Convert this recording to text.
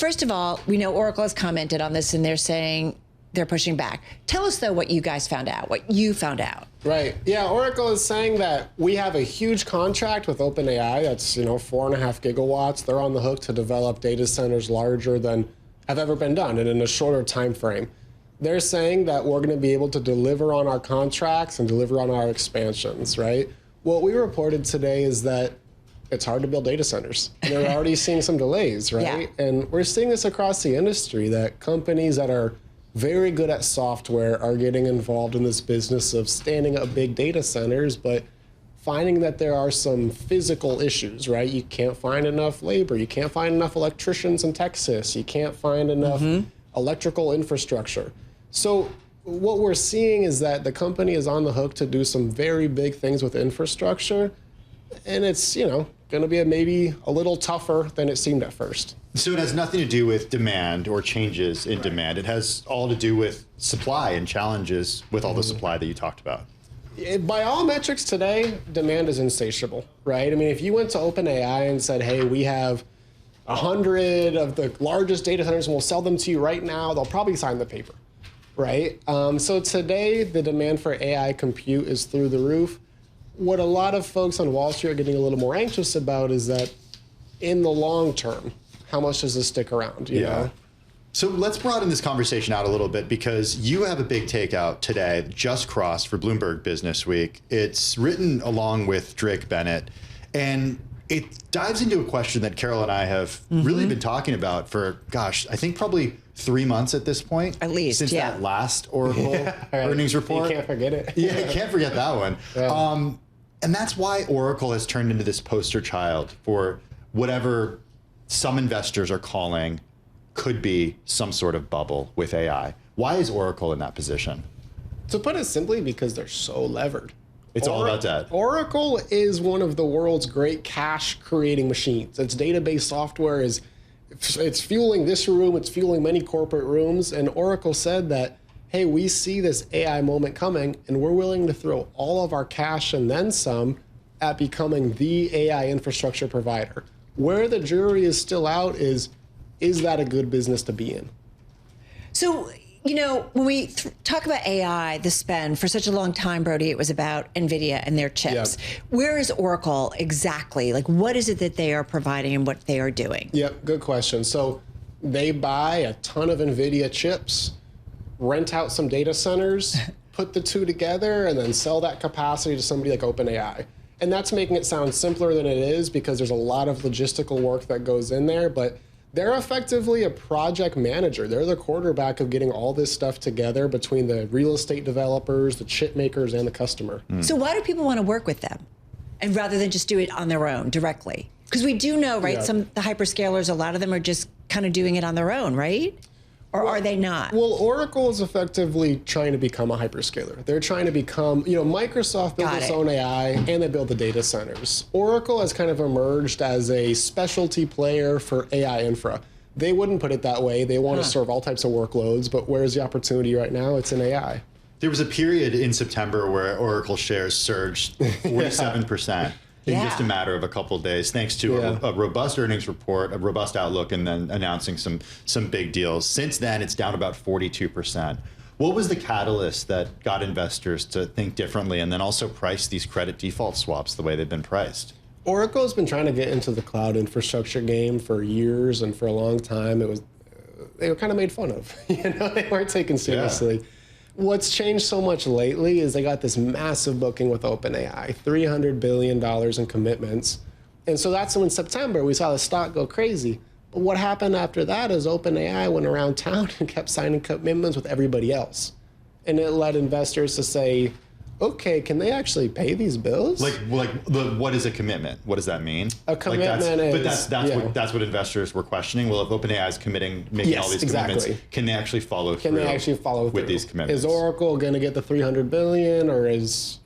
first of all, we know Oracle has commented on this and they're saying they're pushing back. Tell us, though, what you guys found out, what you found out. Right. Yeah, Oracle is saying that we have a huge contract with OpenAI. That's, 4.5 gigawatts. They're on the hook to develop data centers larger than have ever been done and in a shorter time frame. They're saying that we're going to be able to deliver on our contracts and deliver on our expansions, right? What we reported today is that it's hard to build data centers. They're already seeing some delays, right? Yeah. And we're seeing this across the industry, that companies that are very good at software are getting involved in this business of standing up big data centers, but finding that there are some physical issues, right? You can't find enough labor. You can't find enough electricians in Texas. You can't find enough electrical infrastructure. So what we're seeing is that the company is on the hook to do some very big things with infrastructure. And it's, going to be maybe a little tougher than it seemed at first. So it has nothing to do with demand or changes in demand. It has all to do with supply and challenges with all the supply that you talked about. By all metrics today, demand is insatiable, right? I mean, if you went to OpenAI and said, hey, we have 100 of the largest data centers and we'll sell them to you right now, they'll probably sign the paper, right? So today, the demand for AI compute is through the roof. What a lot of folks on Wall Street are getting a little more anxious about is that in the long term, how much does this stick around, you know? So let's broaden this conversation out a little bit, because you have a big takeout today, just crossed for Bloomberg Businessweek. It's written along with Drake Bennett, and it dives into a question that Carol and I have really been talking about for, gosh, I think probably 3 months at this point. At least, since that last Oracle earnings report. You can't forget it. Yeah, you can't forget that one. Yeah. And that's why Oracle has turned into this poster child for whatever some investors are calling could be some sort of bubble with AI. Why is Oracle in that position? To put it simply, because they're so levered. It's all about that. Oracle is one of the world's great cash creating machines. Its database software it's fueling this room, it's fueling many corporate rooms, and Oracle said that, hey, we see this AI moment coming and we're willing to throw all of our cash and then some at becoming the AI infrastructure provider. Where the jury is still out is that a good business to be in? So, when we talk about AI, the spend, for such a long time, Brody, it was about NVIDIA and their chips. Yep. Where is Oracle exactly? Like, what is it that they are providing and what they are doing? Yep, good question. So they buy a ton of NVIDIA chips, rent out some data centers, put the two together, and then sell that capacity to somebody like OpenAI. And that's making it sound simpler than it is, because there's a lot of logistical work that goes in there, but they're effectively a project manager. They're the quarterback of getting all this stuff together between the real estate developers, the chip makers, and the customer. So why do people want to work with them, and rather than just do it on their own directly? Because we do know, right, the hyperscalers, a lot of them are just kind of doing it on their own, right? Or are they not? Well, Oracle is effectively trying to become a hyperscaler. They're trying to become, Microsoft built its own AI and they build the data centers. Oracle has kind of emerged as a specialty player for AI infra. They wouldn't put it that way. They want to serve all types of workloads, but where's the opportunity right now? It's in AI. There was a period in September where Oracle shares surged 47%. In just a matter of a couple of days, thanks to a robust earnings report, a robust outlook, and then announcing some big deals. Since then, it's down about 42%. What was the catalyst that got investors to think differently and then also price these credit default swaps the way they've been priced? Oracle's been trying to get into the cloud infrastructure game for years, and for a long time, they were kind of made fun of. They weren't taken seriously. Yeah. What's changed so much lately is they got this massive booking with OpenAI, $300 billion in commitments. And so that's when in September we saw the stock go crazy. But what happened after that is OpenAI went around town and kept signing commitments with everybody else. And it led investors to say, okay, can they actually pay these bills? What is a commitment? What does that mean? A commitment that's what investors were questioning. Well, if OpenAI is making all these commitments, can they actually follow through? Can they actually follow through with these commitments? Is Oracle going to get the $300 billion, or is